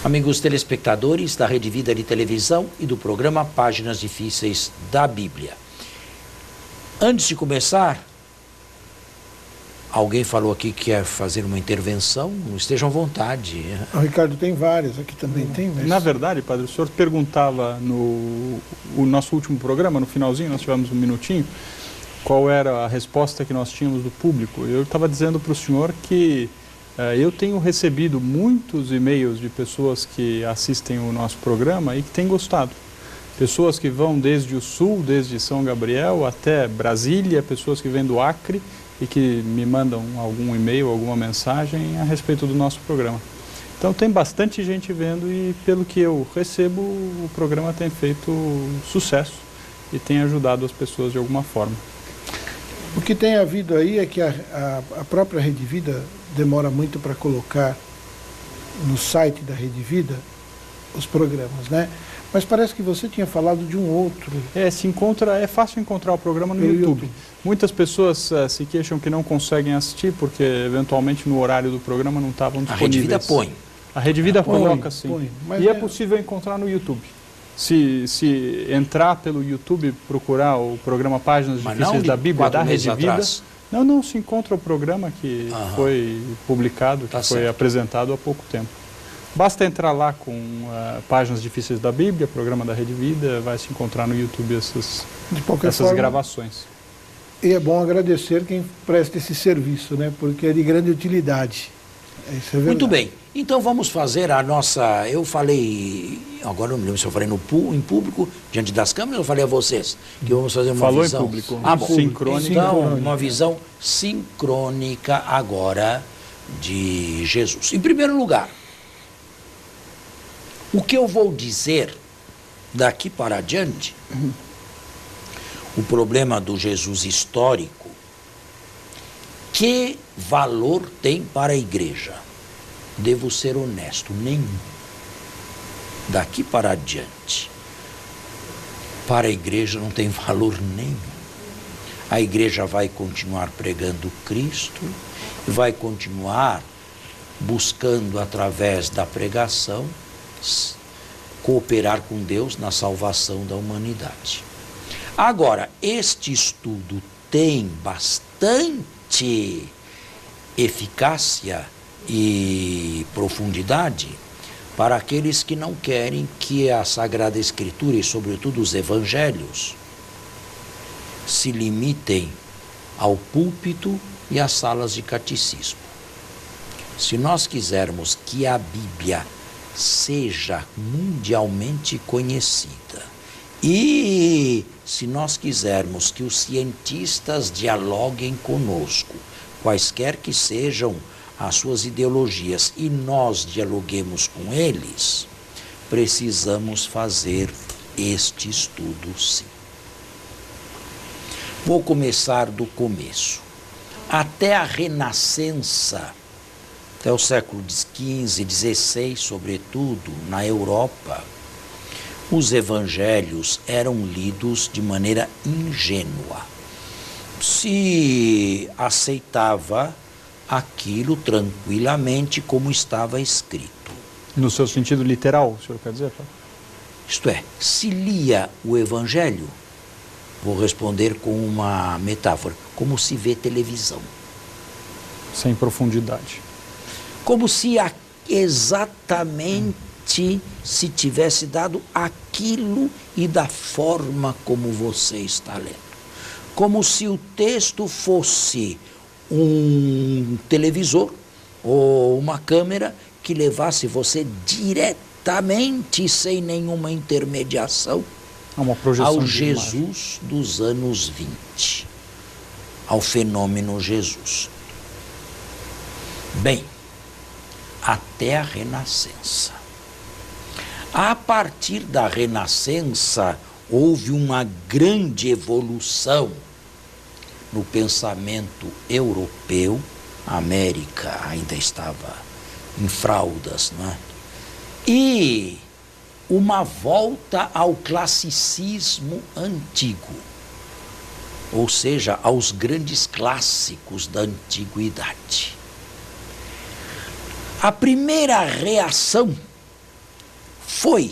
Amigos telespectadores da Rede Vida de Televisão e do programa Páginas Difíceis da Bíblia. Antes de começar, alguém falou aqui que quer fazer uma intervenção, estejam à vontade. O Ricardo tem várias, aqui também tem. Mas... Na verdade, padre, o senhor perguntava no nosso último programa, no finalzinho, nós tivemos um minutinho, qual era a resposta que nós tínhamos do público. Eu estava dizendo para o senhor que eu tenho recebido muitos e-mails de pessoas que assistem o nosso programa e que têm gostado. Pessoas que vão desde o sul, desde São Gabriel até Brasília, pessoas que vêm do Acre e que me mandam algum e-mail, alguma mensagem a respeito do nosso programa. Então tem bastante gente vendo e pelo que eu recebo, o programa tem feito sucesso e tem ajudado as pessoas de alguma forma. O que tem havido aí é que a própria Rede Vida demora muito para colocar no site da Rede Vida os programas, né? Mas parece que você tinha falado de um outro. É fácil encontrar o programa no YouTube. Muitas pessoas se queixam que não conseguem assistir porque eventualmente no horário do programa não estavam disponíveis. A Rede Vida põe. A Rede Vida coloca, sim. E é possível encontrar no YouTube. Se entrar pelo YouTube, procurar o programa Páginas Difíceis da Bíblia, da Rede Vida, não se encontra o programa que foi publicado, que foi apresentado há pouco tempo. Basta entrar lá com Páginas Difíceis da Bíblia, programa da Rede Vida, vai se encontrar no YouTube essas gravações. E é bom agradecer quem presta esse serviço, né? Porque é de grande utilidade. Isso é verdade. Muito bem. Então vamos fazer a nossa... Eu falei, agora não me lembro se eu falei em público, diante das câmeras, eu falei a vocês que vamos fazer uma visão... Falou em público. Bom. Sincrônica. Então, uma visão sincrônica agora de Jesus. Em primeiro lugar, o que eu vou dizer daqui para adiante, o problema do Jesus histórico, que valor tem para a igreja? Devo ser honesto, nenhum. Daqui para adiante, para a igreja não tem valor nenhum. A igreja vai continuar pregando Cristo, vai continuar buscando através da pregação cooperar com Deus na salvação da humanidade. Agora, este estudo tem bastante eficácia e profundidade para aqueles que não querem que a Sagrada Escritura e sobretudo os Evangelhos se limitem ao púlpito e às salas de catecismo. Se nós quisermos que a Bíblia seja mundialmente conhecida e se nós quisermos que os cientistas dialoguem conosco, quaisquer que sejam as suas ideologias, e nós dialoguemos com eles, precisamos fazer este estudo, sim. Vou começar do começo. Até a Renascença, até o século XV, XVI, sobretudo, na Europa, os evangelhos eram lidos de maneira ingênua. Se aceitava aquilo tranquilamente como estava escrito. No seu sentido literal, o senhor quer dizer? Isto é, se lia o evangelho, vou responder com uma metáfora, como se vê televisão. Sem profundidade. Como se exatamente se tivesse dado aquilo e da forma como você está lendo. Como se o texto fosse um televisor ou uma câmera que levasse você diretamente, sem nenhuma intermediação, ao Jesus dos anos 20, ao fenômeno Jesus. Bem, até a Renascença. A partir da Renascença, houve uma grande evolução no pensamento europeu. A América ainda estava em fraldas, não é? E uma volta ao classicismo antigo, ou seja, aos grandes clássicos da antiguidade. A primeira reação foi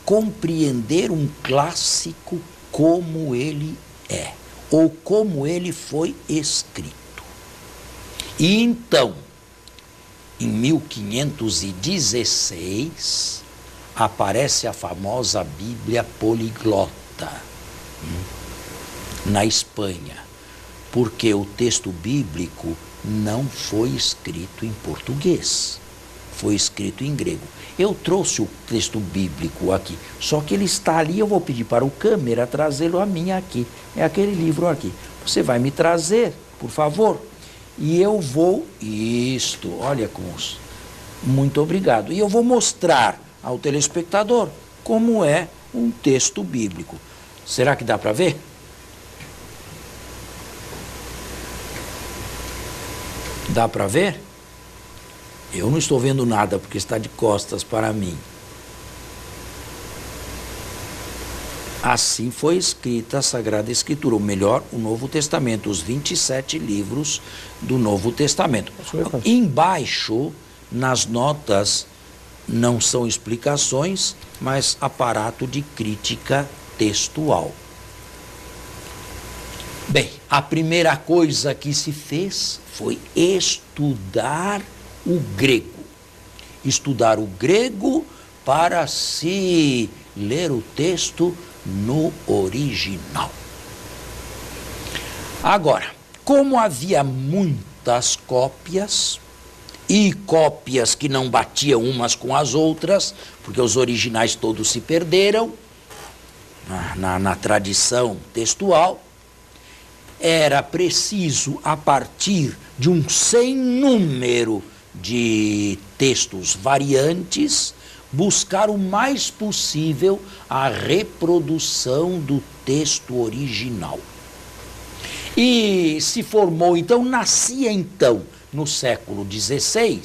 compreender um clássico como ele é, ou como ele foi escrito. E então, em 1516, aparece a famosa Bíblia Poliglota, na Espanha, porque o texto bíblico não foi escrito em português, foi escrito em grego. Eu trouxe o texto bíblico aqui, só que ele está ali, eu vou pedir para o câmera trazê-lo a mim aqui. É aquele livro aqui. Você vai me trazer, por favor, e eu vou... Isto, olha como... Muito obrigado. E eu vou mostrar ao telespectador como é um texto bíblico. Será que dá para ver? Dá para ver? Eu não estou vendo nada porque está de costas para mim. Assim foi escrita a Sagrada Escritura, ou melhor, o Novo Testamento, os 27 livros do Novo Testamento. Embaixo, nas notas, não são explicações, mas aparato de crítica textual. Bem, a primeira coisa que se fez foi estudar o grego. Estudar o grego para se ler o texto no original. Agora, como havia muitas cópias, e cópias que não batiam umas com as outras, porque os originais todos se perderam na tradição textual, era preciso, a partir de um sem número de textos variantes, buscar o mais possível a reprodução do texto original. E se formou, então, nascia então, no século XVI,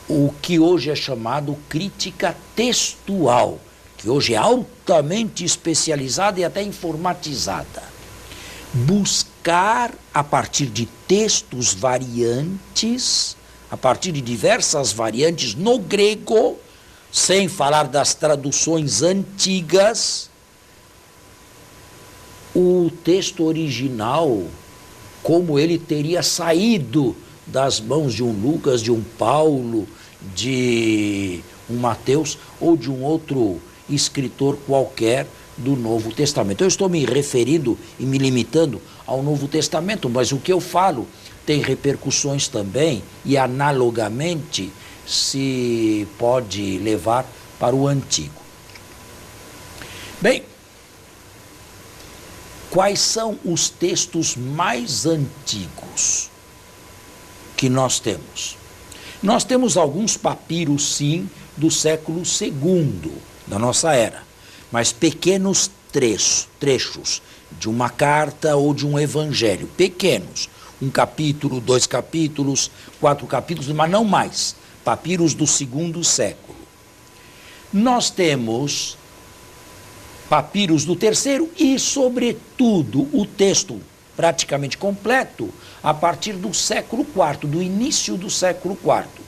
o que hoje é chamado crítica textual, que hoje é altamente especializada e até informatizada. Buscar, a partir de textos variantes, a partir de diversas variantes no grego, sem falar das traduções antigas, o texto original, como ele teria saído das mãos de um Lucas, de um Paulo, de um Mateus ou de um outro escritor qualquer do Novo Testamento. Eu estou me referindo e me limitando ao Novo Testamento, mas o que eu falo tem repercussões também e analogamente se pode levar para o Antigo. Bem, quais são os textos mais antigos que nós temos? Nós temos alguns papiros, sim, do século II da nossa era, mas pequenos trechos de uma carta ou de um evangelho, pequenos, 1 capítulo, 2 capítulos, 4 capítulos, mas não mais, papiros do II século. Nós temos papiros do III e, sobretudo, o texto praticamente completo a partir do século IV, do início do século IV.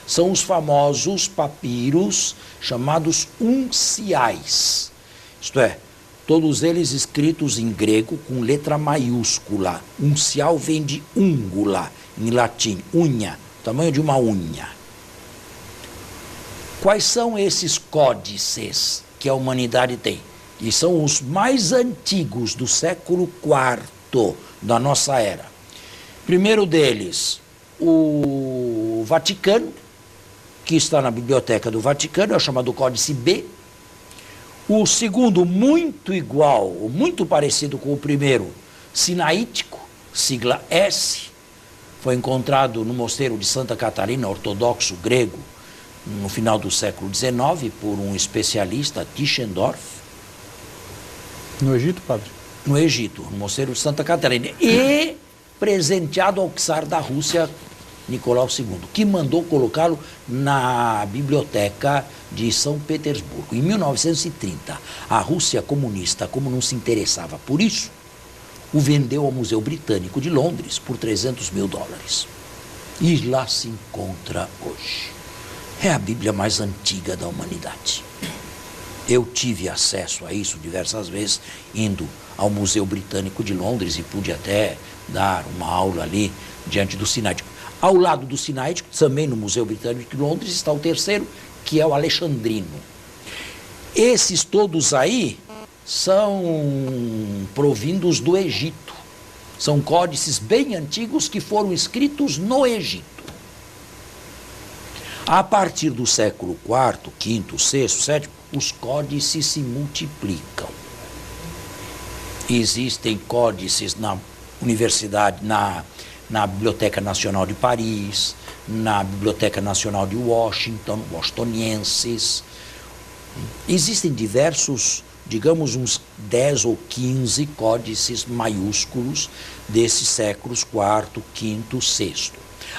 São os famosos papiros chamados unciais, isto é, todos eles escritos em grego com letra maiúscula. Uncial vem de ungula, em latim, unha, tamanho de uma unha. Quais são esses códices que a humanidade tem? E são os mais antigos do século IV da nossa era. Primeiro deles, o Vaticano, que está na Biblioteca do Vaticano, é o chamado Códice B. O segundo, muito igual, ou muito parecido com o primeiro, Sinaítico, sigla S, foi encontrado no mosteiro de Santa Catarina, ortodoxo grego, no final do século XIX, por um especialista, Tischendorf. No Egito, padre? No Egito, no mosteiro de Santa Catarina. E presenteado ao czar da Rússia, Nicolau II, que mandou colocá-lo na biblioteca de São Petersburgo. Em 1930, a Rússia comunista, como não se interessava por isso, o vendeu ao Museu Britânico de Londres por $300 mil. E lá se encontra hoje. É a Bíblia mais antiga da humanidade. Eu tive acesso a isso diversas vezes, indo ao Museu Britânico de Londres, e pude até dar uma aula ali diante do Sináitico. Ao lado do Sináitico, também no Museu Britânico de Londres, está o terceiro, que é o Alexandrino. Esses todos aí são provindos do Egito. São códices bem antigos que foram escritos no Egito. A partir do século IV, V, VI, VII, os códices se multiplicam. Existem códices na universidade, na Biblioteca Nacional de Paris, na Biblioteca Nacional de Washington, washingtonienses. Existem diversos, digamos, uns 10 ou 15 códices maiúsculos desses séculos IV, V, VI.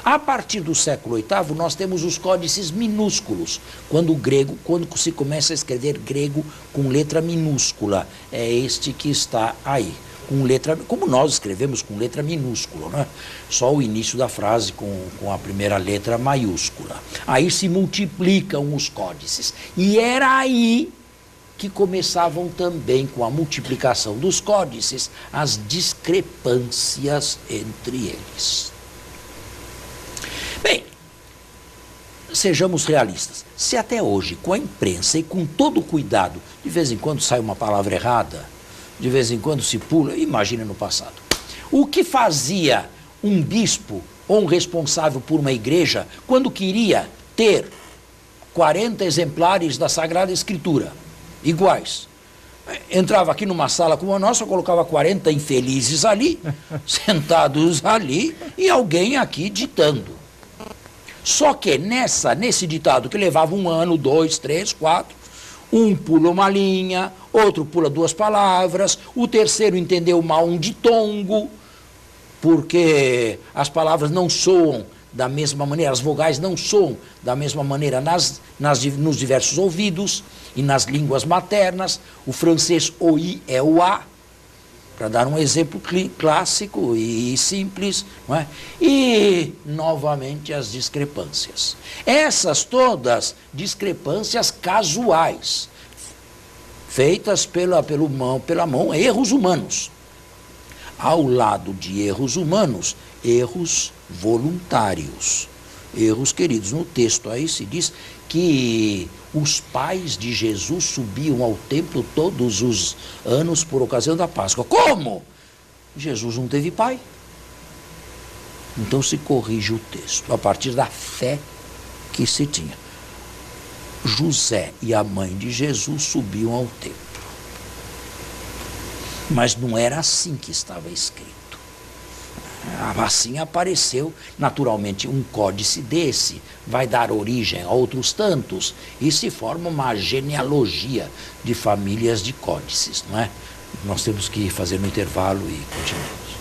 A partir do século VIII, nós temos os códices minúsculos, quando se começa a escrever grego com letra minúscula. É este que está aí, com letra, como nós escrevemos com letra minúscula, né? Só o início da frase com a primeira letra maiúscula. Aí se multiplicam os códices. E era aí que começavam também, com a multiplicação dos códices, as discrepâncias entre eles. Bem, sejamos realistas. Se até hoje, com a imprensa e com todo o cuidado, de vez em quando sai uma palavra errada, de vez em quando se pula, imagina no passado. O que fazia um bispo ou um responsável por uma igreja quando queria ter 40 exemplares da Sagrada Escritura, iguais? Entrava aqui numa sala como a nossa, colocava 40 infelizes ali, sentados ali, e alguém aqui ditando. Só que nesse ditado que levava 1 ano, 2, 3, 4, um pula uma linha, outro pula 2 palavras, o terceiro entendeu mal um ditongo, porque as palavras não soam da mesma maneira, as vogais não soam da mesma maneira nos diversos ouvidos e nas línguas maternas. O francês o i é o a, para dar um exemplo clássico e simples, não é? E, novamente, as discrepâncias. Essas todas discrepâncias casuais, feitas pela mão, erros humanos. Ao lado de erros humanos, erros voluntários. Erros, queridos, no texto aí se diz que os pais de Jesus subiam ao templo todos os anos por ocasião da Páscoa. Como? Jesus não teve pai. Então se corrige o texto a partir da fé que se tinha. José e a mãe de Jesus subiam ao templo. Mas não era assim que estava escrito. Assim apareceu, naturalmente, um códice desse, vai dar origem a outros tantos, e se forma uma genealogia de famílias de códices, não é? Nós temos que fazer no intervalo e continuamos.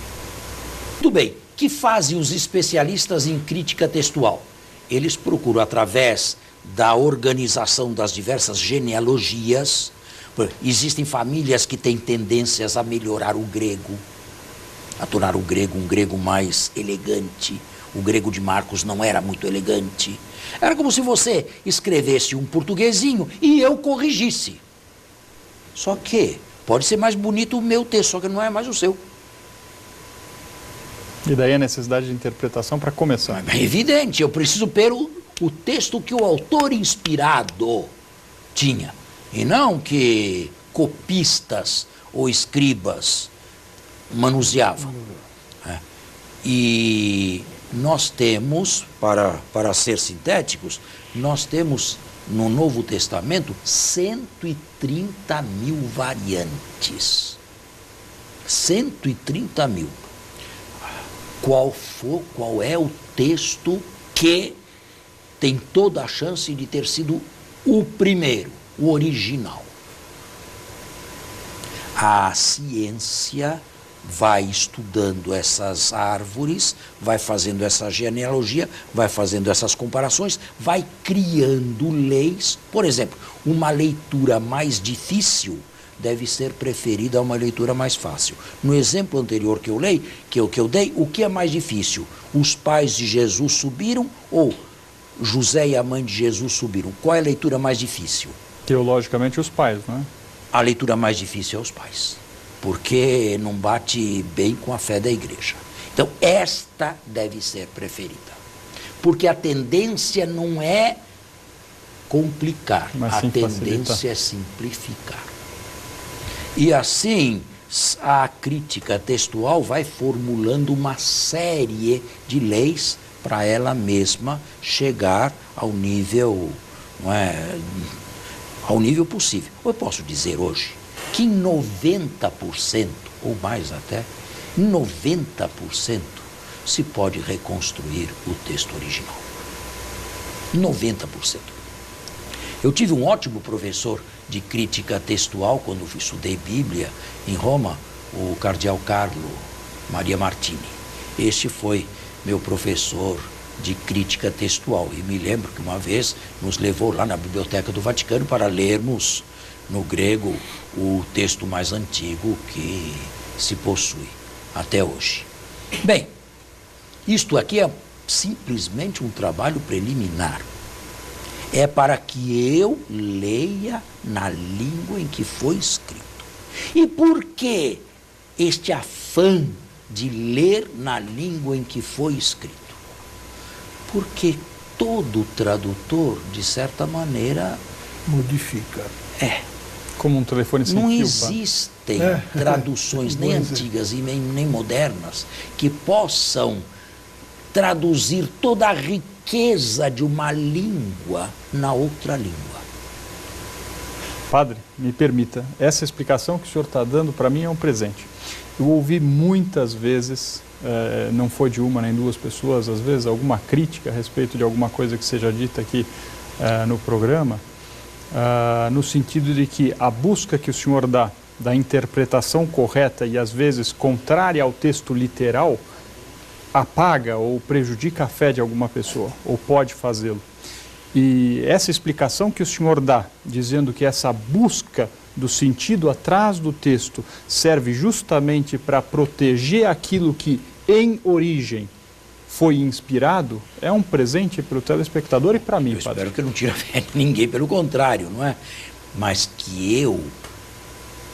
Muito bem, que fazem os especialistas em crítica textual? Eles procuram, através da organização das diversas genealogias, existem famílias que têm tendências a melhorar o grego, a tornar o grego um grego mais elegante. O grego de Marcos não era muito elegante. Era como se você escrevesse um portuguesinho e eu corrigisse. Só que pode ser mais bonito o meu texto, só que não é mais o seu. E daí a necessidade de interpretação para começar. É evidente, eu preciso ver o texto que o autor inspirado tinha. E não que copistas ou escribas manuseavam. E nós temos, para ser sintéticos, nós temos no Novo Testamento 130 mil variantes. 130 mil. Qual é o texto que tem toda a chance de ter sido o primeiro, o original? A ciência vai estudando essas árvores, vai fazendo essa genealogia, vai fazendo essas comparações, vai criando leis. Por exemplo, uma leitura mais difícil deve ser preferida a uma leitura mais fácil. No exemplo anterior que eu dei, o que é mais difícil? Os pais de Jesus subiram ou José e a mãe de Jesus subiram. Qual é a leitura mais difícil? Teologicamente, os pais, não é? A leitura mais difícil é os pais, porque não bate bem com a fé da igreja. Então, esta deve ser preferida, porque a tendência não é complicar, mas a sim tendência é simplificar. E assim, a crítica textual vai formulando uma série de leis para ela mesma chegar ao nível, não é, ao nível possível. Eu posso dizer hoje que em 90%, ou mais até, em 90% se pode reconstruir o texto original. 90%. Eu tive um ótimo professor de crítica textual quando estudei Bíblia em Roma, o cardeal Carlo Maria Martini. Este foi meu professor de crítica textual e me lembro que uma vez nos levou lá na Biblioteca do Vaticano para lermos no grego o texto mais antigo que se possui até hoje. Bem, isto aqui é simplesmente um trabalho preliminar. É para que eu leia na língua em que foi escrito. E por que este afã de ler na língua em que foi escrito? Porque todo tradutor, de certa maneira, modifica. Como um telefone sem fio. Não existem traduções nem antigas e nem modernas que possam traduzir toda a riqueza de uma língua na outra língua. Padre, me permita, essa explicação que o senhor está dando para mim é um presente. Eu ouvi muitas vezes, não foi de uma nem duas pessoas, às vezes alguma crítica a respeito de alguma coisa que seja dita aqui no programa, no sentido de que a busca que o senhor dá da interpretação correta e às vezes contrária ao texto literal apaga ou prejudica a fé de alguma pessoa, ou pode fazê-lo. E essa explicação que o senhor dá, dizendo que essa busca do sentido atrás do texto serve justamente para proteger aquilo que, em origem, foi inspirado, é um presente para o telespectador e para mim, Eu padre. espero que eu não tire a fé de ninguém, pelo contrário, não é? Mas que eu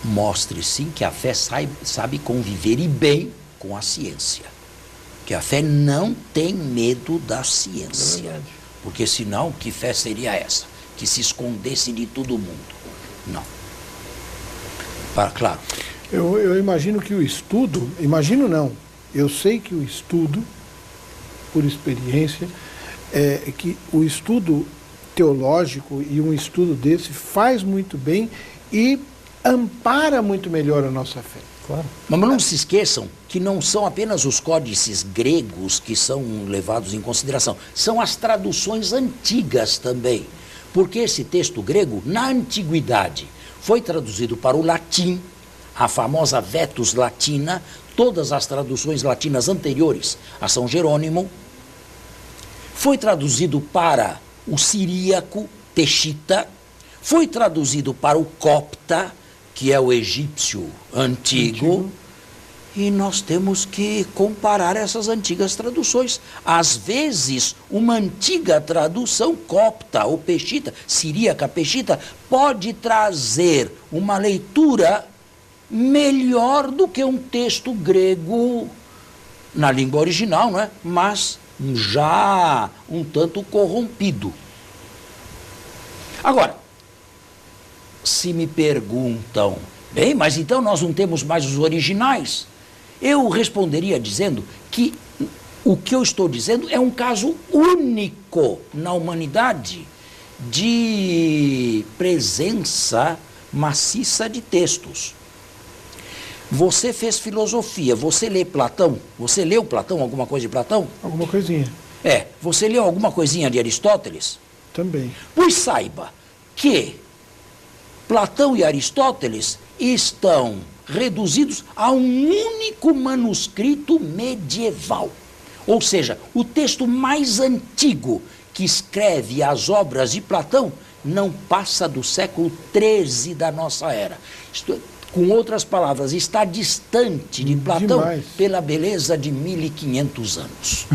mostre, sim, que a fé sabe conviver e bem com a ciência. Que a fé não tem medo da ciência. Porque senão, que fé seria essa? Que se escondesse de todo mundo. Não. Claro. Eu imagino que o estudo, imagino não, eu sei que o estudo, por experiência, que o estudo teológico e um estudo desse faz muito bem e ampara muito melhor a nossa fé. Claro. Mas não se esqueçam que não são apenas os códices gregos que são levados em consideração, são as traduções antigas também. Porque esse texto grego, na antiguidade, foi traduzido para o latim, a famosa Vetus Latina, todas as traduções latinas anteriores a São Jerônimo, foi traduzido para o siríaco, Peshita, foi traduzido para o copta, que é o egípcio antigo, e nós temos que comparar essas antigas traduções. Às vezes, uma antiga tradução copta ou peshita, siríaca peshita, pode trazer uma leitura melhor do que um texto grego na língua original, não é? Mas já um tanto corrompido. Agora, se me perguntam, bem, mas então nós não temos mais os originais? Eu responderia dizendo que o que eu estou dizendo é um caso único na humanidade de presença maciça de textos. Você fez filosofia, você lê Platão? Você leu Platão, alguma coisa de Platão? Alguma coisinha. Você leu alguma coisinha de Aristóteles? Também. Pois saiba que Platão e Aristóteles estão reduzidos a um único manuscrito medieval. Ou seja, o texto mais antigo que escreve as obras de Platão não passa do século XIII da nossa era. Com outras palavras, está distante de Platão demais. pela beleza de 1500 anos.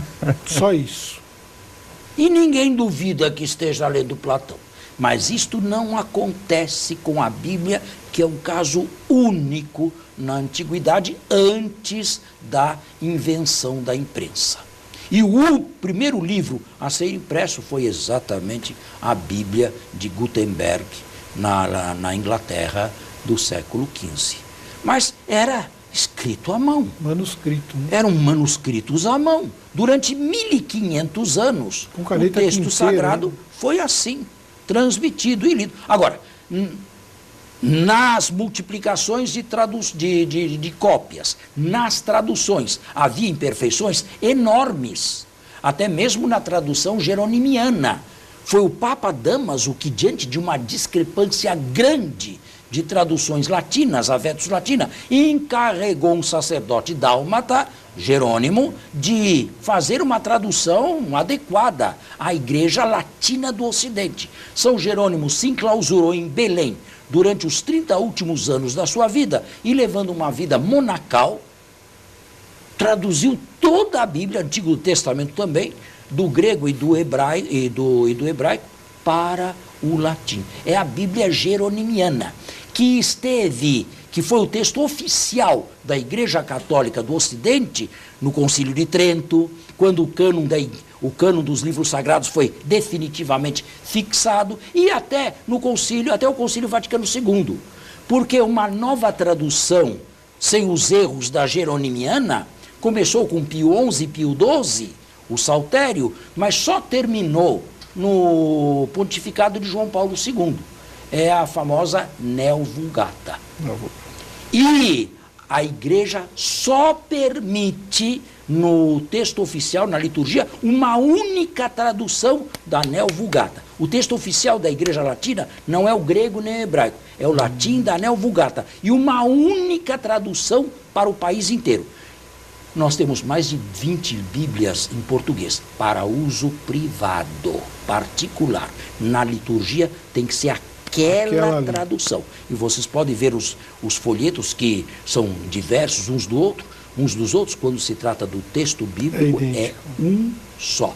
Só isso. E ninguém duvida que esteja lendo Platão. Mas isto não acontece com a Bíblia, que é um caso único na antiguidade, antes da invenção da imprensa. E o primeiro livro a ser impresso foi exatamente a Bíblia de Gutenberg, na Inglaterra do século XV. Mas era escrito à mão. Manuscrito. Né? Eram manuscritos à mão. Durante 1500 anos, Com o caneta texto quinteira, sagrado né? foi assim, transmitido e lido. Agora, nas multiplicações de cópias, nas traduções, havia imperfeições enormes, até mesmo na tradução jeronimiana. Foi o Papa Damaso que, diante de uma discrepância grande de traduções latinas, a Vetus Latina, encarregou um sacerdote dálmata, Jerônimo, de fazer uma tradução adequada à Igreja Latina do Ocidente. São Jerônimo se enclausurou em Belém durante os 30 últimos anos da sua vida e, levando uma vida monacal, traduziu toda a Bíblia, Antigo Testamento também, do grego e do hebraico para o latim. É a Bíblia jeronimiana, que foi o texto oficial da Igreja Católica do Ocidente no Concílio de Trento, quando o cânon dos livros sagrados foi definitivamente fixado, e até o Concílio Vaticano II. Porque uma nova tradução, sem os erros da jeronimiana, começou com Pio XI e Pio XII, o Saltério, mas só terminou no pontificado de João Paulo II. É a famosa Neo-Vulgata. E a Igreja só permite, no texto oficial, na liturgia, uma única tradução da Neo-Vulgata. O texto oficial da Igreja Latina não é o grego nem o hebraico, é o latim da Neo-Vulgata. E uma única tradução para o país inteiro. Nós temos mais de 20 Bíblias em português, para uso privado, particular. Na liturgia tem que ser aquela tradução. E vocês podem ver os folhetos que são diversos uns dos outros, quando se trata do texto bíblico, é um só.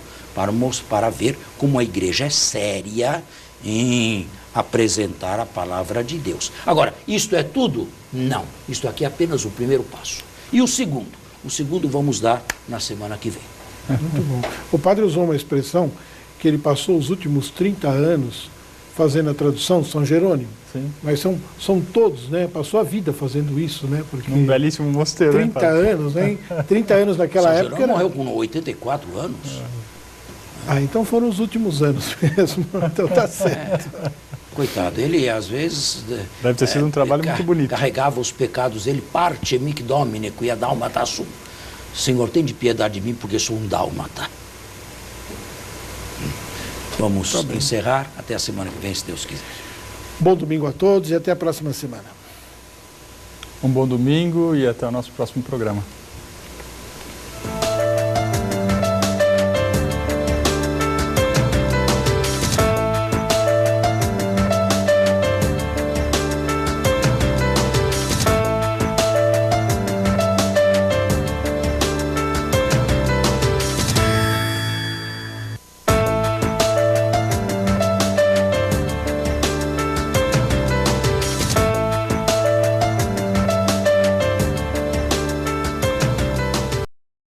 Para ver como a igreja é séria em apresentar a palavra de Deus. Agora, isto é tudo? Não. Isto aqui é apenas o primeiro passo. E o segundo? O segundo vamos dar na semana que vem. Muito bom. O padre usou uma expressão que ele passou os últimos 30 anos fazendo a tradução, São Jerônimo. Sim. Mas são todos, né? Passou a vida fazendo isso, né? Porque um belíssimo mosteiro, 30 anos, né? 30 anos naquela São época. Jerônimo morreu com 84 anos. Então foram os últimos anos mesmo. Então tá certo. Coitado, ele às vezes... Deve ter sido um trabalho muito bonito. Carregava os pecados, ele parte mic domine, quia dálmata sum. Senhor, tem de piedade de mim, porque sou um dálmata. Vamos encerrar até a semana que vem, se Deus quiser. Bom domingo a todos e até a próxima semana. Um bom domingo e até o nosso próximo programa.